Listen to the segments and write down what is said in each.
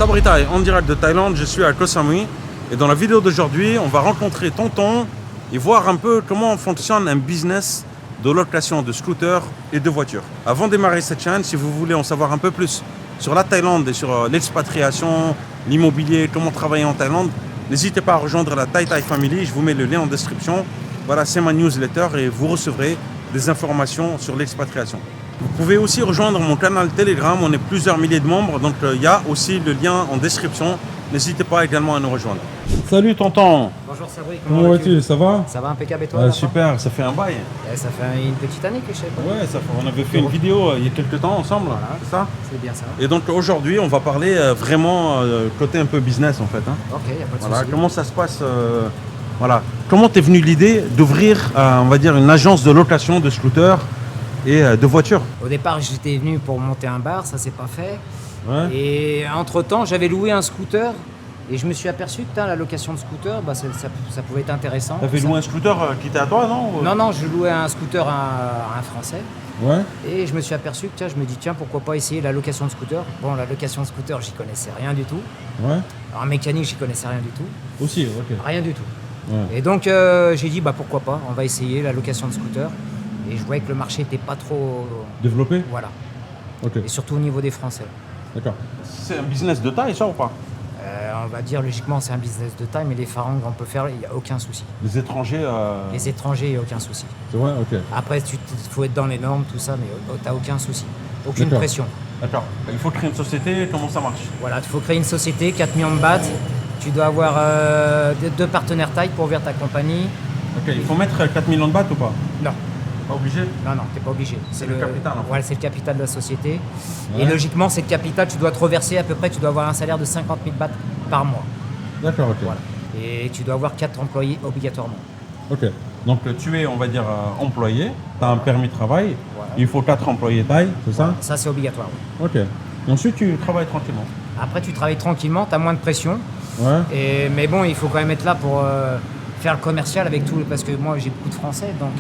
Sabri Thai, en direct de Thaïlande, je suis à Koh Samui et dans la vidéo d'aujourd'hui, on va rencontrer Tonton et voir un peu comment fonctionne un business de location de scooters et de voitures. Avant de démarrer cette chaîne, si vous voulez en savoir un peu plus sur la Thaïlande et sur l'expatriation, l'immobilier, comment travailler en Thaïlande, n'hésitez pas à rejoindre la Thai Family, je vous mets le lien en description. Voilà, c'est ma newsletter et vous recevrez des informations sur l'expatriation. Vous pouvez aussi rejoindre mon canal Telegram, on est plusieurs milliers de membres, donc il y a aussi le lien en description. N'hésitez pas également à nous rejoindre. Salut Tonton. Bonjour Sabri, Comment vas-tu? Ça va? Ça va impeccable et toi? Super, ça fait un bail. Ça fait une petite année que je sais pas. Ouais, on avait fait une vidéo il y a quelques temps ensemble, Voilà. c'est ça? C'est bien ça. Et donc aujourd'hui, on va parler vraiment côté un peu business en fait. Hein. Ok, il n'y a pas de Voilà, souci. comment ça se passe voilà. Comment t'es venu l'idée d'ouvrir, on va dire, une agence de location de scooters et de voitures? Au départ, j'étais venu pour monter un bar, ça s'est pas fait. Ouais. Et entre-temps, j'avais loué un scooter et je me suis aperçu que la location de scooter, ça pouvait être intéressant. T'avais loué un scooter qui était à toi, non? Non, je louais un scooter à un Français. Ouais. Et je me suis aperçu que je me dis tiens, pourquoi pas essayer la location de scooter. Bon, la location de scooter, j'y connaissais rien du tout. Ouais. Alors, en mécanique, j'y connaissais rien du tout. Aussi, ok. Rien du tout. Ouais. Et donc j'ai dit pourquoi pas, on va essayer la location de scooter. Et je voyais que le marché n'était pas trop... Développé? Voilà. Ok. Et surtout au niveau des Français. D'accord. C'est un business de taille, ça ou pas? On va dire logiquement c'est un business de taille, mais les farangs on peut faire, il n'y a aucun souci. Les étrangers. Les étrangers, il n'y a aucun souci. C'est vrai, ok. Après, il faut être dans les normes, tout ça, mais tu n'as aucun souci. Aucune D'accord. pression. D'accord. Il faut créer une société, comment ça marche? Voilà, il faut créer une société, 4 millions de bahts. Tu dois avoir 2 partenaires taille pour ouvrir ta compagnie. Ok, il faut mettre 4 millions de bahts ou pas? Non. Pas obligé? Non, tu n'es pas obligé. C'est le capital, en fait. Voilà, c'est le capital de la société. Ouais. Et logiquement, c'est le capital, tu dois te reverser à peu près, tu dois avoir un salaire de 50 000 bahts par mois. D'accord, ok. Voilà. Et tu dois avoir 4 employés obligatoirement. Ok. Donc tu es, on va dire, employé, tu as un permis de travail, Voilà. il faut 4 employés taille, c'est ça? Ça, c'est obligatoire. Oui. Ok. Et ensuite tu travailles tranquillement. Après, tu travailles tranquillement, tu as moins de pression. Ouais. Mais bon, il faut quand même être là pour faire le commercial avec tout. Parce que moi, j'ai beaucoup de Français. Donc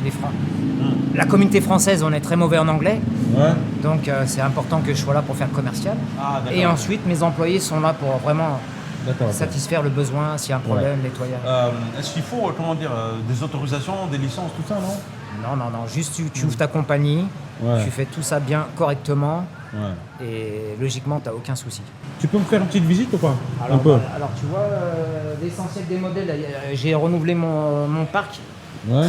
la communauté française, on est très mauvais en anglais. Ouais. Donc c'est important que je sois là pour faire le commercial. Ah, d'accord. Et ensuite, mes employés sont là pour vraiment D'accord. ok. satisfaire le besoin, s'il y a un problème, nettoyage. Est-ce qu'il faut, comment dire, des autorisations, des licences, tout ça, non? Non. Juste tu ouvres ta compagnie, Ouais. tu fais tout ça bien, correctement. Ouais. Et logiquement, tu n'as aucun souci. Tu peux me faire une petite visite ou pas? Un peu. Alors tu vois, l'essentiel des modèles, j'ai renouvelé mon parc Ouais.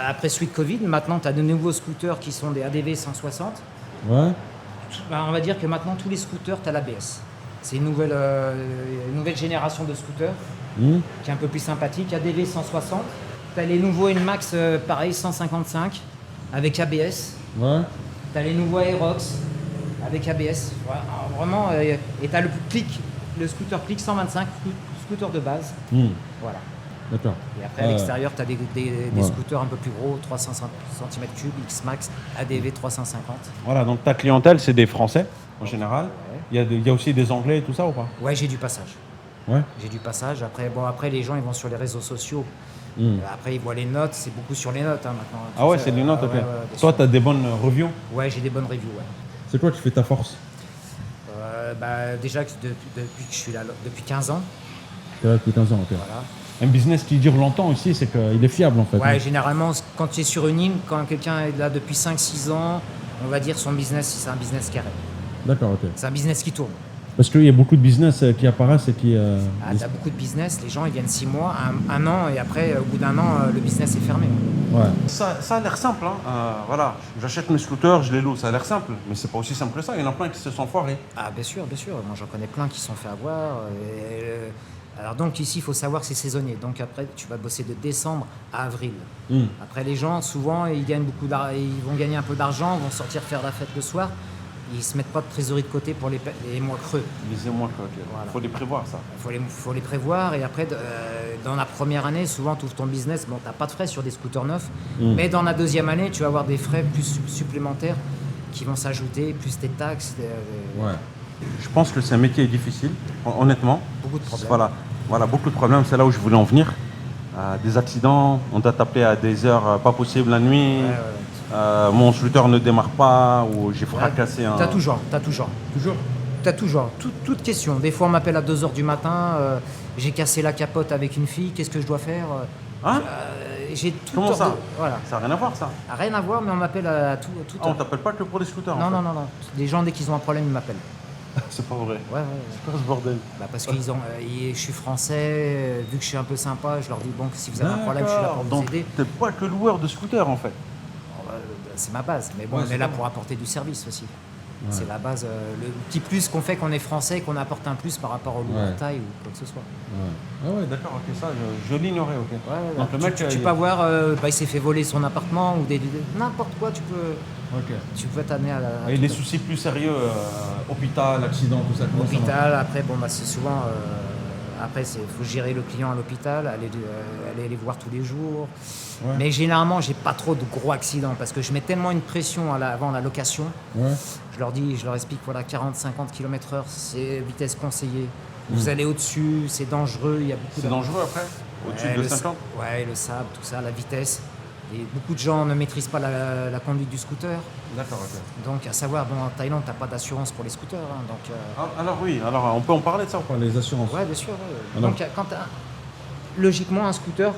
après suite Covid. Maintenant, tu as de nouveaux scooters qui sont des ADV 160. Ouais. On va dire que maintenant, tous les scooters, tu as l'ABS. C'est une nouvelle génération de scooters qui est un peu plus sympathique. ADV 160. Tu as les nouveaux NMAX, pareil, 155 avec ABS. Ouais. Tu as les nouveaux Aerox avec ABS. Voilà, vraiment, et tu as le scooter Click 125, scooter de base. Voilà. D'accord. Et après, à l'extérieur, tu as des scooters un peu plus gros, 300 cm3, X-Max, ADV 350. Voilà, donc ta clientèle, c'est des Français en général. Ouais. Il y a aussi des Anglais et tout ça ou pas? Ouais, j'ai du passage. Ouais. J'ai du passage. Après, les gens, ils vont sur les réseaux sociaux. Après, ils voient les notes. C'est beaucoup sur les notes maintenant. Ah ouais, c'est des notes, ok. Ouais, Toi, tu as des bonnes reviews? ouais, j'ai des bonnes reviews, ouais. C'est quoi qui fait ta force? Déjà, depuis que je suis là, depuis 15 ans. C'est là depuis 15 ans, ok. Voilà. Un business qui dure longtemps aussi, c'est qu'il est fiable en fait. Ouais, généralement, quand tu es sur une île, quand quelqu'un est là depuis 5-6 ans, on va dire son business, c'est un business carré. D'accord, ok. C'est un business qui tourne. Parce qu'il y a beaucoup de business qui apparaissent et qui... Tu as beaucoup de business, les gens ils viennent 6 mois, un an, et après, au bout d'un an, le business est fermé. Ouais. Ça a l'air simple, hein. Voilà, j'achète mes scooters, je les loue, ça a l'air simple, mais c'est pas aussi simple que ça, il y en a plein qui se sont foirés. Ah, bien sûr, moi j'en connais plein qui se sont fait avoir. Alors donc ici, il faut savoir que c'est saisonnier. Donc après, tu vas bosser de décembre à avril. Après, les gens, souvent, ils vont gagner un peu d'argent, vont sortir faire la fête le soir. Ils se mettent pas de trésorerie de côté pour les mois creux. Les mois, ok. Voilà. Faut les prévoir, ça. Faut les prévoir. Et après, dans la première année, souvent, tu ouvres ton business. Bon, tu n'as pas de frais sur des scooters neufs. Mais dans la deuxième année, tu vas avoir des frais plus supplémentaires qui vont s'ajouter, plus tes taxes. Ouais. Je pense que c'est un métier difficile, honnêtement. Beaucoup de problèmes. Voilà, beaucoup de problèmes. C'est là où je voulais en venir. Des accidents, on t'a tapé à des heures pas possibles la nuit. Ouais. Mon scooter ne démarre pas ou j'ai fracassé un... T'as toujours. Toujours? T'as toujours, toute question. Des fois, on m'appelle à 2h du matin, j'ai cassé la capote avec une fille, qu'est-ce que je dois faire Hein J'ai tout Comment ça Voilà. Ça n'a rien à voir, ça. Rien à voir, mais on m'appelle à tout. Ah, on t'appelle pas que pour les scooters, Non, en fait. non, non, non. Les gens, dès qu'ils ont un problème, ils m'appellent. C'est pas vrai. Ouais. C'est quoi ce bordel? Bah parce que je suis français, vu que je suis un peu sympa, je leur dis bon, si vous avez un problème, je suis là pour vous Donc, aider. t'es pas que loueur de scooter, en fait. Bon, c'est ma base, mais bon, Ouais, on c'est est là bon. pour apporter du service aussi. Ouais. C'est la base, le petit plus qu'on fait qu'on est français, qu'on apporte un plus par rapport au loueur Ouais. de taille ou quoi que ce soit. Ah ouais, d'accord, ok, ça, je l'ignorais, ok. Ouais, Donc, le mec, tu peux avoir, il s'est fait voler son appartement ou n'importe quoi, tu peux t'amener à la. Et les soucis plus sérieux, hôpital, accident, tout ça, comment ça marche? Hôpital, après, bon, bah, c'est souvent. Après, il faut gérer le client à l'hôpital, aller les voir tous les jours. Ouais. Mais généralement, j'ai pas trop de gros accidents parce que je mets tellement une pression avant la location. Ouais. Je leur explique, voilà, 40-50 km/h, c'est vitesse conseillée. Vous allez au-dessus, c'est dangereux. Il y a beaucoup C'est dangereux après? Au-dessus Ouais, de 50? Ouais, le sable, tout ça, la vitesse. Et beaucoup de gens ne maîtrisent pas la conduite du scooter. D'accord, ok. Donc, à savoir, bon, en Thaïlande, tu n'as pas d'assurance pour les scooters. Hein, donc, Alors oui, alors on peut en parler de ça ou pas, les assurances? ouais, bien sûr. Ouais. Alors. Donc, logiquement, un scooter,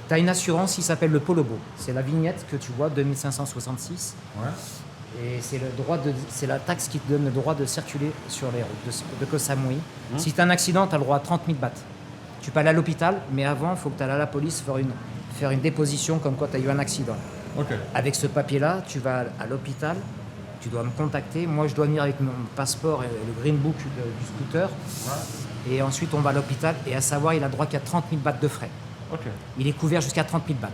tu as une assurance qui s'appelle le Polobo. C'est la vignette que tu vois, 2566. Ouais. Et c'est la taxe qui te donne le droit de circuler sur les routes de Koh Samui. Si tu as un accident, tu as le droit à 30 000 bahts. Tu peux aller à l'hôpital, mais avant, il faut que tu ailles à la police faire une déposition comme quoi tu as eu un accident. Ok. Avec ce papier-là, tu vas à l'hôpital, tu dois me contacter. Moi, je dois venir avec mon passeport et le green book du scooter. Ouais. Et ensuite, on va à l'hôpital. Et à savoir, il a droit qu'à 30 000 bahts de frais. Ok. Il est couvert jusqu'à 30 000 bahts.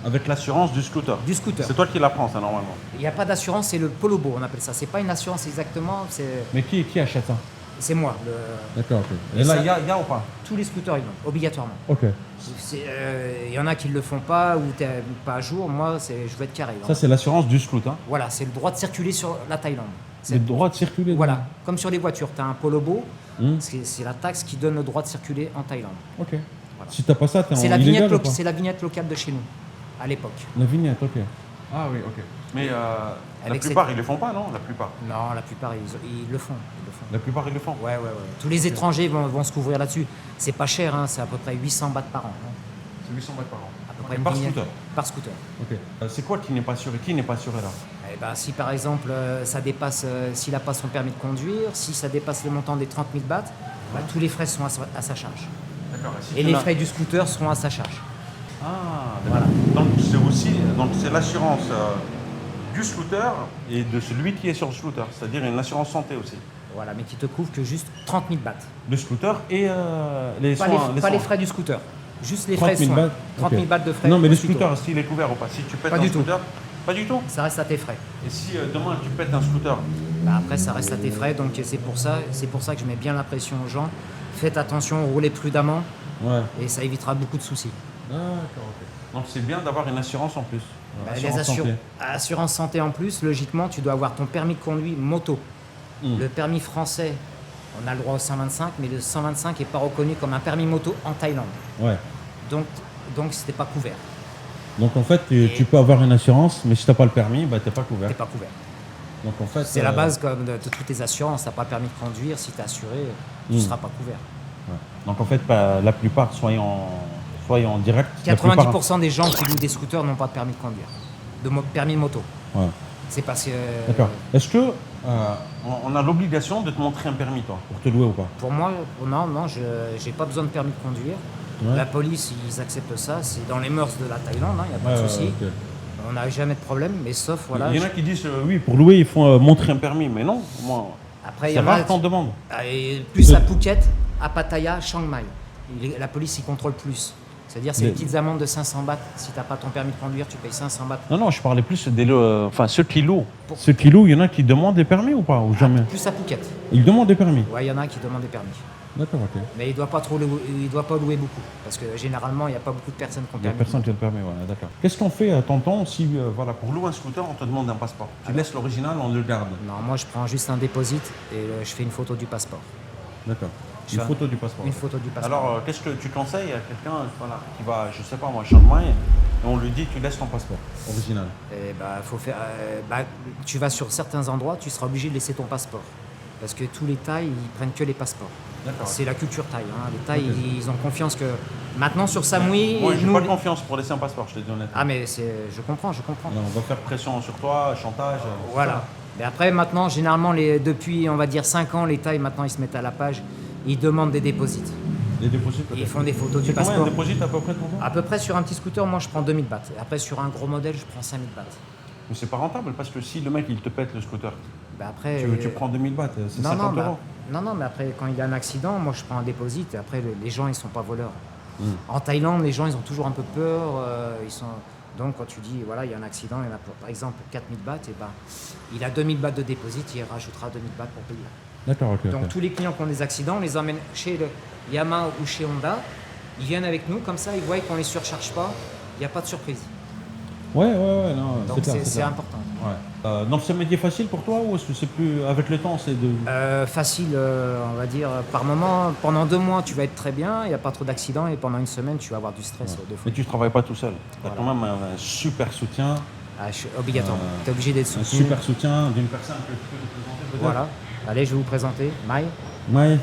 Avec l'assurance du scooter? Du scooter. C'est toi qui la prends, ça, normalement? Il n'y a pas d'assurance, c'est le Polobo, on appelle ça. C'est pas une assurance exactement, Mais qui achète ça? c'est moi. D'accord, ok. Et là, ça- il y a ou pas? Tous les scooters, ils l'ont, obligatoirement. Ok. Il y en a qui ne le font pas ou t'es pas à jour. Moi, je veux être carré. Ça, c'est l'assurance du scooter. Voilà, c'est le droit de circuler sur la Thaïlande. Le droit de circuler. Voilà, comme sur les voitures, tu as un Polobo, Hmm. c'est la taxe qui donne le droit de circuler en Thaïlande. Ok. Voilà. Si t'as pas ça, t'es en C'est la, illégal vignette ou pas? c'est la vignette locale de chez nous, à l'époque. La vignette, ok. Ah oui, ok. Mais la Avec plupart, ils le font pas, non? La plupart. Non, la plupart, ils le font. La plupart, ils le font. Ouais. Tous les étrangers vont se couvrir là-dessus. C'est pas cher, hein, c'est à peu près 800 bahts par an. Hein. C'est 800 bahts par an. À peu près Et une par vignette scooter. Par scooter. Ok. C'est quoi qui n'est pas assuré? Qui n'est pas assuré là? Eh ben, si par exemple ça dépasse, s'il n'a pas son permis de conduire, si ça dépasse le montant des 30 000 bahts, bah, tous les frais sont à sa charge. D'accord. Et les frais du scooter seront à sa charge. Ah, voilà. Donc c'est l'assurance du scooter et de celui qui est sur le scooter, c'est-à-dire une assurance santé aussi. Voilà, mais qui te couvre que juste 30 000 bahts. Le scooter et les Pas, soins. pas les soins. frais du scooter. Juste les 30 frais 000 soins. bahts, 30 000 ok. bahts de frais. Non, mais le aussitôt. scooter, est-ce qu'il est couvert ou pas? Si tu pètes Pas un du tout. scooter, pas du tout. Ça reste à tes frais. Et si demain tu pètes un scooter? Bah, après, ça reste à tes frais, donc c'est pour ça que je mets bien la pression aux gens. Faites attention, roulez prudemment, Ouais. et ça évitera beaucoup de soucis. D'accord, ok. Donc c'est bien d'avoir une assurance en plus. Bah, Assurance santé. Assurance santé en plus, logiquement, tu dois avoir ton permis de conduire moto. Le permis français, on a le droit au 125, mais le 125 n'est pas reconnu comme un permis moto en Thaïlande. Ouais. Donc c'était pas couvert. Donc en fait, tu peux avoir une assurance, mais si t'as pas le permis, bah t'es pas couvert. T'es pas couvert. Donc en fait, C'est la base comme de toutes les assurances. T'as pas le permis de conduire, si t'es assuré, tu seras pas couvert. ouais. Donc en fait, la plupart, soyons direct. la plupart- 90% des gens qui louent des scooters n'ont pas de permis de conduire, permis de moto. Ouais. C'est parce que D'accord. Est-ce que On a l'obligation de te montrer un permis, toi. pour te louer ou pas? pour moi, non, je n'ai pas besoin de permis de conduire. Ouais. La police, ils acceptent ça. C'est dans les mœurs de la Thaïlande, il n'y a pas Ouais, de souci. ok. On n'a jamais de problème, mais sauf, voilà. Il y en a qui disent oui, pour louer, il faut montrer un permis, mais non. Moi, Après, il y c'est en a rare qu'on demande. et plus à Phuket, à Pattaya, Chiang Mai. La police, ils contrôlent plus. C'est-à-dire, c'est Mais- des petites amendes de 500 bahts. Si tu n'as pas ton permis de conduire, tu payes 500 bahts. Non, je parlais plus des ceux qui louent. Ceux qui louent, il y en a qui demandent des permis ou pas? Ou jamais? Plus à Phuket. Ils demandent des permis. Ouais, il y en a qui demandent des permis. D'accord, ok. Mais il ne doit pas louer beaucoup. Parce que généralement, il n'y a pas beaucoup de personnes qui ont Il n'y a permis. personne qui a le permis, voilà, d'accord. Qu'est-ce qu'on fait, tonton, si voilà, Pour louer un scooter, on te demande un passeport. Tu laisses l'original, on le garde. Non, moi, je prends juste un déposit et je fais une photo du passeport. D'accord. Je Une fais photo du passeport. Une photo du passeport. Alors, qu'est-ce que tu conseilles à quelqu'un qui va, je sais pas moi, à Chiang Mai, et on lui dit tu laisses ton passeport Original. Et faut faire, tu vas sur certains endroits, tu seras obligé de laisser ton passeport. Parce que tous les Thaïs, ils prennent que les passeports. D'accord. C'est la culture Thaï. Hein. Les Thaïs, Ok. ils ont confiance que maintenant sur Samui, Moi, j'ai nous, pas de confiance pour laisser un passeport, je te dis honnêtement. ah mais je comprends. Alors, on va faire pression sur toi, chantage. Voilà. Mais après, maintenant, généralement, depuis, on va dire 5 ans, les Thaïs, maintenant, ils se mettent à la page. Ils demandent des déposits. Les déposits peut-être. Ils font des photos du C'est combien passeport. un déposit à peu près ton temps? À peu près sur un petit scooter, moi, je prends 2000 bahts. Et après, sur un gros modèle, je prends 5000 bahts. Mais c'est pas rentable parce que si le mec il te pète le scooter, Bah après, tu prends 2000 bahts, c'est non, 50 non, euros. non, mais après, quand il y a un accident, moi, je prends un déposit. Et après, les gens, ils sont pas voleurs. En Thaïlande, les gens, ils ont toujours un peu peur. Donc, quand tu dis, voilà, il y a un accident, il y en a par exemple 4000 bahts, et ben, il a 2000 bahts de déposit, il rajoutera 2000 bahts pour payer. D'accord, ok. Donc, tous les clients qui ont des accidents, on les emmène chez le Yamaha ou chez Honda. Ils viennent avec nous, comme ça, ils voient qu'on les surcharge pas. Il n'y a pas de surprise. Ouais, non, Donc, clair, c'est clair. important. Ouais. Donc c'est un métier facile pour toi ou est-ce que c'est plus avec le temps c'est de Facile, on va dire, par moment. Pendant 2 mois, tu vas être très bien, il n'y a pas trop d'accidents. Et pendant une semaine, tu vas avoir du stress. Deux fois. Mais tu travailles pas tout seul. Tu as Voilà. quand même un super soutien, Ah, je suis obligatoire. Tu es obligé d'être un soutenu. super soutien d'une personne que tu peux te présenter peut-être. Voilà. Allez, je vais vous présenter. Mai. Mai.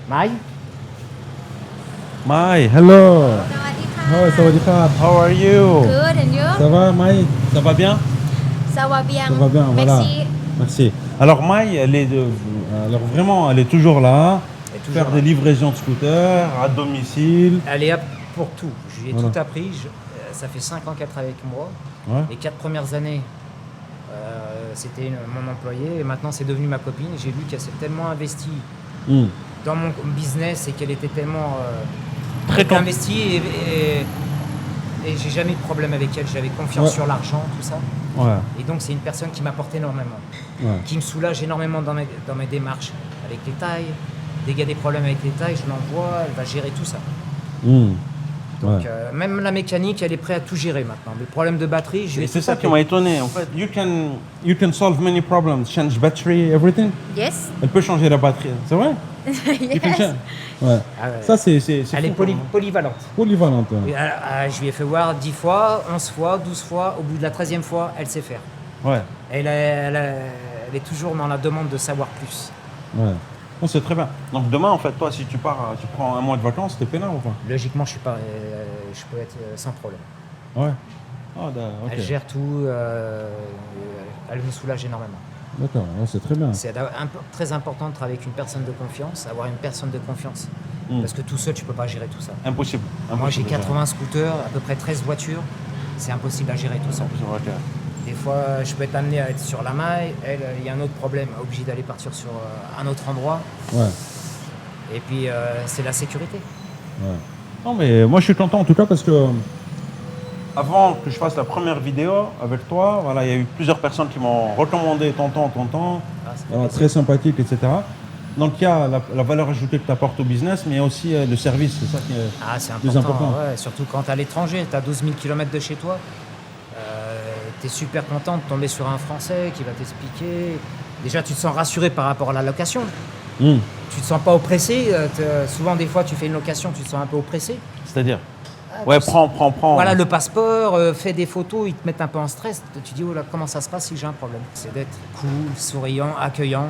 Mai. Mai, hello. สวัสดีค่ะ Oh, sawadee. How are you? Good and you? Ça va, Mai? Ça va bien? Ça va bien. Ça va bien, voilà. Merci. Merci. Alors Mai, alors vraiment, elle est toujours là. Elle est toujours Faire là. des livraisons de scooters à domicile. Elle est apte pour tout. Je lui ai Voilà. tout appris. Ça fait 5 ans qu'elle travaille avec moi. Ouais. Les 4 premières années, c'était mon employé. Et maintenant, c'est devenu ma copine. J'ai vu qu'elle s'est tellement investie Hmm. dans mon business et qu'elle était tellement Très con- investie. Et j'ai jamais eu de problème avec elle. J'avais confiance Ouais. sur l'argent, tout ça. Ouais. Et donc, c'est une personne qui m'apporte énormément. Ouais. Qui me soulage énormément dans mes démarches avec les tailles. Dès qu'il y a des problèmes avec les tailles, je l'envoie, elle va gérer tout ça. Hmm. Donc, Ouais. même la mécanique, elle est prête à tout gérer maintenant. Les problèmes de batterie, je Et vais c'est tout ça qui taper. m'a étonné. En fait, you can solve many problems, change battery, everything. Yes. Elle peut changer la batterie, c'est vrai? You can Yes. change. Ouais. Ah ouais. Ça c'est Elle est fou, hein. polyvalente. Polyvalente. Ouais. Et, je lui ai fait voir 10 fois, 11 fois, 12 fois. Au bout de la 13e fois, elle sait faire. Ouais. Elle est toujours dans la demande de savoir plus. Ouais. Non, c'est très bien. Donc demain, en fait, toi, si tu pars, tu prends un mois de vacances, t'es peinard ou pas? Logiquement, je peux être sans problème. Ouais. Ah, ok. Elle gère tout, elle me soulage énormément. D'accord, ouais, c'est très bien. C'est très important de travailler avec une personne de confiance, avoir une personne de confiance. Mm. Parce que tout seul, tu peux pas gérer tout ça. Impossible. Moi, j'ai Impossible, 80 scooters, à peu près 13 voitures. C'est impossible à gérer tout ça. Ok. Des fois, je peux être amené à être sur la maille. Elle, il y a un autre problème, obligé d'aller partir sur un autre endroit. Ouais. Et puis, c'est la sécurité. Ouais. Non, mais moi, je suis content en tout cas parce que avant que je fasse la première vidéo avec toi, voilà, il y a eu plusieurs personnes qui m'ont recommandé tonton. Ah, ça fait Voilà, plaisir. très sympathique, etc. Donc il y a la valeur ajoutée que tu apportes au business, mais il y a aussi le service, c'est ça qui est Ah, c'est plus important. important. Ouais, surtout quand tu es à l'étranger, tu as 12 000 km de chez toi. Tu es super content de tomber sur un Français qui va t'expliquer. Déjà, tu te sens rassuré par rapport à la location. Hmm. Tu te sens pas oppressé. Souvent, des fois, tu fais une location, tu te sens un peu oppressé. C'est-à-dire Ah, Ouais, tu sais- prends. Voilà, le passeport, fais des photos, ils te mettent un peu en stress. Tu dis, oh là, comment ça se passe si j'ai un problème? C'est d'être cool, souriant, accueillant.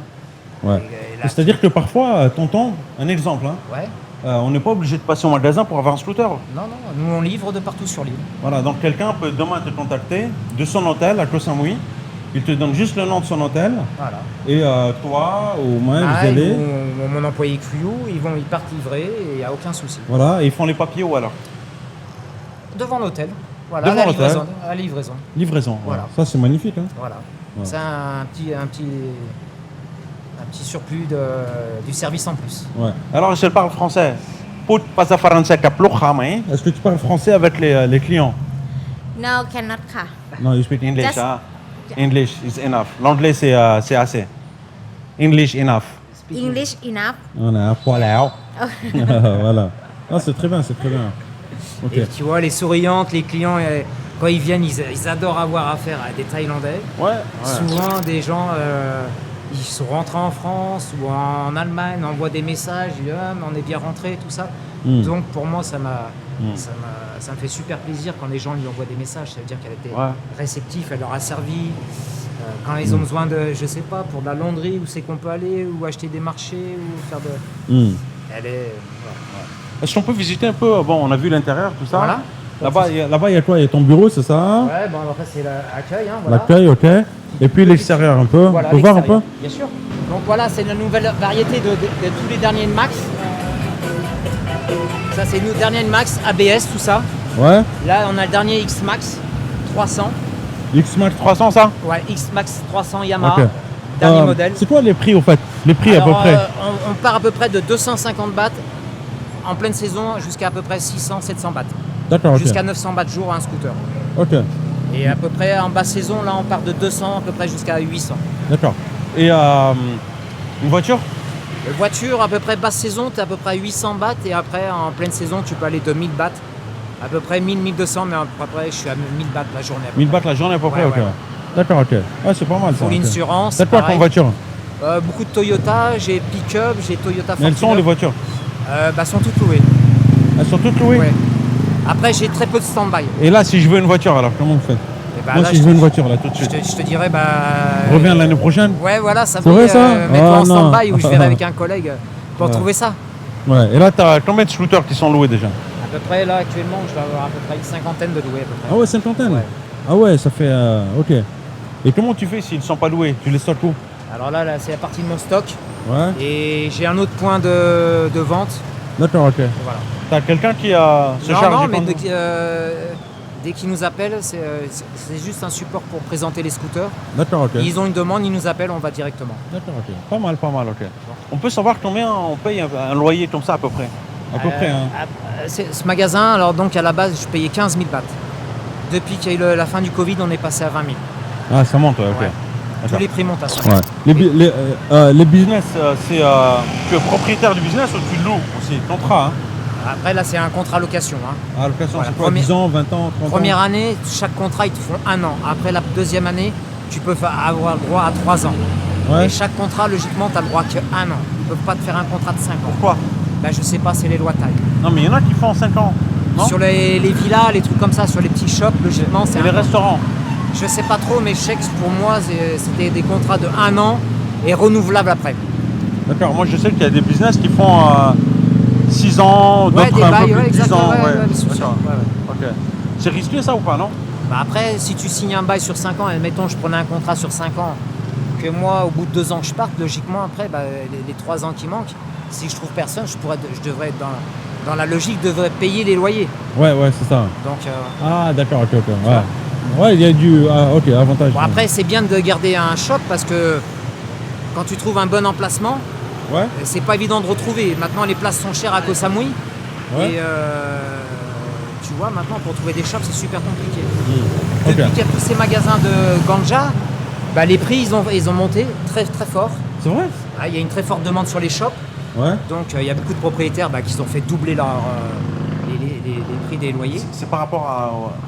Ouais. Et là, C'est-à-dire que parfois, tonton, un exemple, hein, Ouais. on n'est pas obligé de passer au magasin pour avoir un scooter. Non, non, nous on livre de partout sur l'île. Voilà, donc quelqu'un peut demain te contacter de son hôtel à Koh Samui. Il te donne juste le nom de son hôtel. Voilà. Et toi ou moi, vous Ah, allez. ou mon employé Cryo, ils partent livrer et il n'y a aucun souci. Voilà, et ils font les papiers où alors? Devant l'hôtel. Voilà, Devant à la l'hôtel. livraison. À la livraison. Livraison. Voilà. Ça, c'est magnifique. Hein. Voilà. Ouais. C'est un petit surplus du service en plus. Ouais. Alors, je parle français. Put pasa français kaplucha, mais. Est-ce que tu parles français avec les clients? No, cannot ค่ะ Non, you speak English. Just- Ah, English is enough. L'anglais, c'est assez. English enough. English enough On a un poil là. Voilà. Ah, c'est très bien, c'est très bien. Ok. Et tu vois, les souriantes, les clients, quand ils viennent, ils adorent avoir affaire à des Thaïlandais. Ouais. Souvent, des gens, ils sont rentrés en France ou en Allemagne, on envoie des messages, ils disent, ah, mais on est bien rentrés, tout ça. Mm. Donc, pour moi, ça me fait super plaisir quand les gens lui envoient des messages. Ça veut dire qu'elle était Ouais. réceptive, elle leur a servi. Quand ils ont besoin de, je sais pas, pour de la laundrie, où c'est qu'on peut aller, ou acheter des marchés, ou faire de... Elle est... Est-ce qu'on peut visiter un peu? Bon, on a vu l'intérieur, tout ça. Voilà. Là-bas, il y a quoi? Il y a ton bureau, c'est ça? Ouais, bon, après c'est l'accueil. Hein, voilà. L'accueil, ok. Et puis l'extérieur un peu. Voilà, On peut voir un peu? bien sûr. Donc voilà, c'est la nouvelle variété de tous les derniers Max. Ça, c'est nos derniers Max, ABS, tout ça. Ouais. Là, on a le dernier X-Max 300. X-Max 300, ça? Ouais, X-Max 300 Yamaha. Ok. Dernier modèle. C'est quoi les prix, au fait? Les prix Alors, à peu près? On part à peu près de 250 bahts en pleine saison jusqu'à peu près 600-700 bahts. D'accord, ok. Jusqu'à 900 bahts jour un scooter. Ok, Et à peu près en basse saison, là, on part de 200 à peu près jusqu'à 800. d'accord. Et une voiture? Voiture, à peu près basse saison, tu es à peu près 800 bahts. Et après, en pleine saison, tu peux aller de 1000 bahts. À peu près 1000-1200, mais après, je suis à 1000 bahts la journée. 1000 bahts la journée à peu près, Ouais, ok. ouais. D'accord, ok. Ouais, c'est pas mal ça. Pour ok. l'insurance. C'est quoi pareil. comme voiture? Beaucoup de Toyota, j'ai pick-up, j'ai Toyota Mais elles sont les voitures? sont toutes louées. Elles sont toutes louées? Ouais. Après, j'ai très peu de stand-by. Et là, si je veux une voiture, alors comment on fait? Et bah, Moi, là, si je veux une voiture, là, tout de je suite. te dirais, Reviens l'année prochaine? Ouais, voilà, ça C'est vrai, ça? mets-toi Ah, en non. stand-by ou je verrai avec un collègue pour Ouais. trouver ça. Ouais. Et là, t'as combien de scooters qui sont loués déjà? À peu près, là, actuellement, je dois avoir à peu près une cinquantaine de loués. À peu près. Ah ouais, cinquantaine? Ouais. Ah ouais, ça fait... ok. Et comment tu fais s'ils ne sont pas loués? Tu les stockes où? Alors là, c'est la partie de mon stock. Ouais. Et j'ai un autre point de vente. D'accord, ok. Voilà. T'as quelqu'un qui se charge Non, du mais compte? dès qu'ils nous appellent, c'est juste un support pour présenter les scooters. D'accord, ok. Ils ont une demande, ils nous appellent, on va directement. D'accord, ok. Pas mal, ok. On peut savoir combien on paye un loyer comme ça à peu près? À peu près, hein. Ce magasin, alors donc à la base, je payais 15 000 bahts. Depuis qu'il y a eu la fin du Covid, on est passé à 20 000. Ah, ça monte, ouais, ok. Ouais. D'accord. Tous les prix montent à ça. Ouais. Les business, tu es propriétaire du business ou tu loues aussi? Contrat, hein? Après, là, c'est un contrat location. Hein. Ah, location, Voilà. c'est quoi? 10 ans, 20 ans, 30 ans? Première année, chaque contrat, ils te font 1 an. Après la deuxième année, tu peux avoir le droit à 3 ans. Ouais. Et chaque contrat, logiquement, tu as le droit qu'à 1 an. Ils ne peuvent pas te faire un contrat de 5 ans. Pourquoi? Ben, je sais pas, c'est les lois taille. Non, mais il y en a qui font 5 ans. Non? Sur les villas, les trucs comme ça, sur les petits shops, logiquement, c'est Et les restaurants? Je sais pas trop, mais je sais que pour moi, c'était des contrats de 1 an et renouvelables après. D'accord, moi je sais qu'il y a des business qui font 6 ans, Ouais, d'autres des un bails, peu plus ouais, de 10 exactement. ans. Ouais, ouais. ouais, bien sûr. D'accord. Ouais, ouais. Ok. C'est risqué ça ou pas, non? Bah après, si tu signes un bail sur 5 ans, admettons, je prenais un contrat sur 5 ans, que moi, au bout de 2 ans, je parte, logiquement, après, bah, les 3 ans qui manquent, si je trouve personne, je devrais être dans la logique, je devrais payer les loyers. Ouais, c'est ça. Donc, Ah, d'accord, ok. Ouais. Ouais, il y a du. Ah, ok, avantage. bon, après, c'est bien de garder un shop parce que quand tu trouves un bon emplacement, Ouais. c'est pas évident de retrouver. Maintenant, les places sont chères à Koh Samui. Ouais. Et tu vois, maintenant, pour trouver des shops, c'est super compliqué. Ok. Depuis qu'il y a tous ces magasins de ganja, bah, les prix, ils ont monté très, très fort. C'est vrai? Ah, il y a une très forte demande sur les shops. Ouais. Donc, il y a beaucoup de propriétaires qui ont fait doubler les prix des loyers. C'est par rapport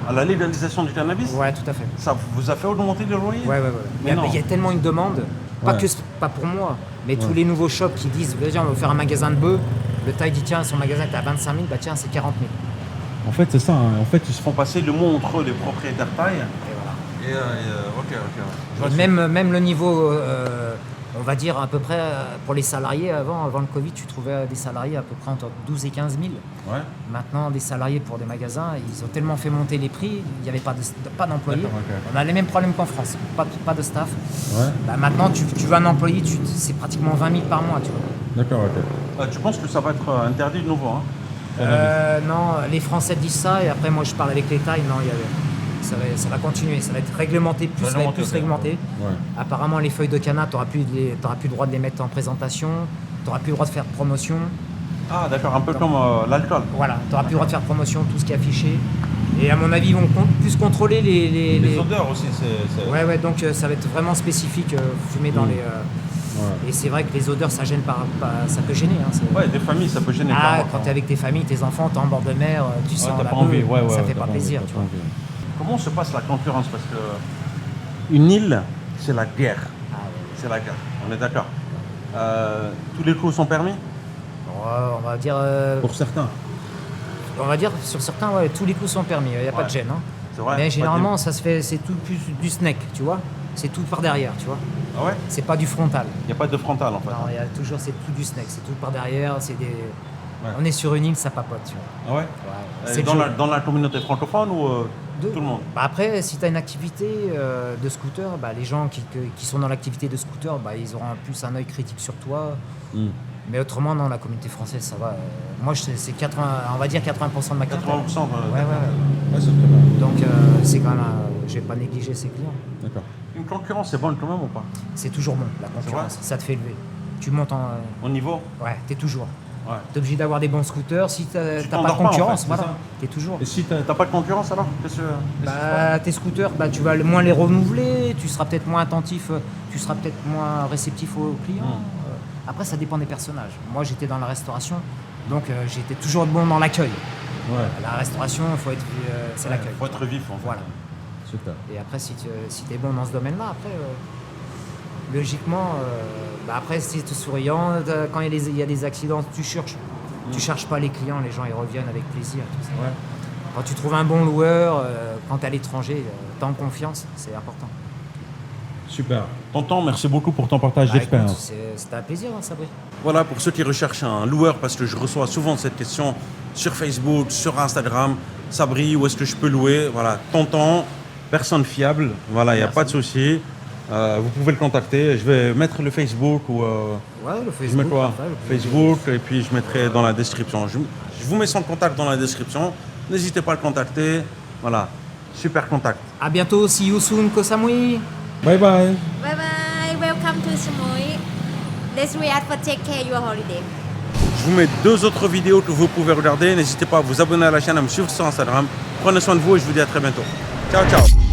à la légalisation du cannabis? Ouais, tout à fait. Ça vous a fait augmenter les loyers? Ouais. Mais non. Il y a tellement une demande, Ouais. pas pour moi, mais tous les nouveaux shops qui disent, on va faire un magasin de bœufs. Le taille dit, tiens, son magasin est à 25 000, bah tiens, c'est 40 000. En fait, c'est ça. Hein. En fait, ils se font passer le mot entre eux, les propriétaires taille. Et voilà. Ok. Et même le niveau, on va dire à peu près pour les salariés avant le Covid, tu trouvais des salariés à peu près entre 12 et 15 000. Ouais. Maintenant, des salariés pour des magasins, ils ont tellement fait monter les prix, il n'y avait pas d'employés. D'accord, ok. On a les mêmes problèmes qu'en France, pas de staff. Ouais. Bah, maintenant, tu veux un employé, c'est pratiquement 20 000 par mois. Tu vois. D'accord, ok. Tu penses que ça va être interdit de nouveau, hein? Non, les Français disent ça et après, moi, je parle avec l'État et non, ça va continuer, ça va être réglementé, ça va être plus réglementé. Ouais. Apparemment, les feuilles de canne, tu n'auras plus le droit de les mettre en présentation, tu n'auras plus le droit de faire promotion. Ah, d'accord, un peu comme l'alcool. Voilà, tu n'auras plus le droit de faire promotion, tout ce qui est affiché. Et à mon avis, ils vont plus contrôler Les odeurs aussi, c'est... Ouais, donc ça va être vraiment spécifique, fumer dans les... Ouais. Et c'est vrai que les odeurs, ça gêne ça peut gêner. Hein, Ouais, des familles, ça peut gêner. quand tu es avec tes familles, tes enfants, tu es en bord de mer, tu sens t'as la pas boue, envie. ça fait pas plaisir. Tu vois. Comment se passe la concurrence? Parce que une île, c'est la guerre. Ah, ouais. C'est la guerre, on est d'accord. Tous les coups sont permis? On va dire... Pour certains. On va dire, sur certains, ouais, tous les coups sont permis, il n'y a pas de gêne. Hein. C'est vrai. Mais généralement, ça se fait, c'est tout plus du snack, tu vois. c'est tout par derrière, tu vois. Ah ouais? C'est pas du frontal. Il n'y a pas de frontal en fait. Non, il y a toujours, c'est tout du snack, c'est tout par derrière, c'est des... Ouais. On est sur une île, ça papote, tu vois. Ah ouais? Ouais, Et c'est dans, le la, jeu. dans la communauté francophone ou De- tout le monde? Bah après, si tu as une activité de scooter, bah les gens qui sont dans l'activité de scooter, bah ils auront plus un œil critique sur toi. Mais autrement, non, la communauté française, ça va. Moi, c'est 80, on va dire 80% de ma clientèle. 80%. Ouais, ouais, ouais. Ouais, c'est très bien. Donc, c'est quand même, je vais pas négliger ses clients. D'accord. Une concurrence, c'est bonne quand même ou pas? C'est toujours bon, la concurrence. Ça te fait lever. Tu montes en. Au niveau? Ouais, t'es toujours. Ouais. T'es obligé d'avoir des bons scooters. Si t'as pas de t'endors pas, en concurrence, fait, voilà, c'est ça. t'es toujours. Et si t'as pas de concurrence alors? Qu'est-ce que se passe? Bah, tes scooters, bah, tu vas moins les renouveler, tu seras peut-être moins attentif, tu seras peut-être moins réceptif aux clients. Après, ça dépend des personnages. Moi, j'étais dans la restauration, donc j'étais toujours bon dans l'accueil. Ouais. La restauration, faut être, c'est l'accueil. Faut être vif en fait. Voilà. Super. Et après, si tu es bon dans ce domaine-là, après, logiquement, bah après, si tu es souriant, quand il y a des accidents, tu cherches pas les clients, les gens ils reviennent avec plaisir. Tout ça. Ouais. Quand tu trouves un bon loueur, quand tu es à l'étranger, t'es en confiance, c'est important. Super. Tonton, merci beaucoup pour ton partage Bah, d'expérience. écoute, c'était un plaisir, hein, Sabri. Voilà, pour ceux qui recherchent un loueur, parce que je reçois souvent cette question sur Facebook, sur Instagram. Sabri, où est-ce que je peux louer? Voilà, Tonton, personne fiable. Voilà, il n'y a pas de souci. Vous pouvez le contacter. Je vais mettre le Facebook ou... Ouais, le je mets Facebook. quoi? après, le Facebook, et puis je mettrai dans la description. Je vous mets son contact dans la description. N'hésitez pas à le contacter. Voilà, super contact. À bientôt, see you soon, Koh Samui. Bye bye. Bye bye. Welcome to Samui. Let's react for take care your holiday. Je vous mets 2 autres vidéos que vous pouvez regarder. N'hésitez pas à vous abonner à la chaîne, à me suivre sur Instagram. Prenez soin de vous et je vous dis à très bientôt. Ciao, ciao.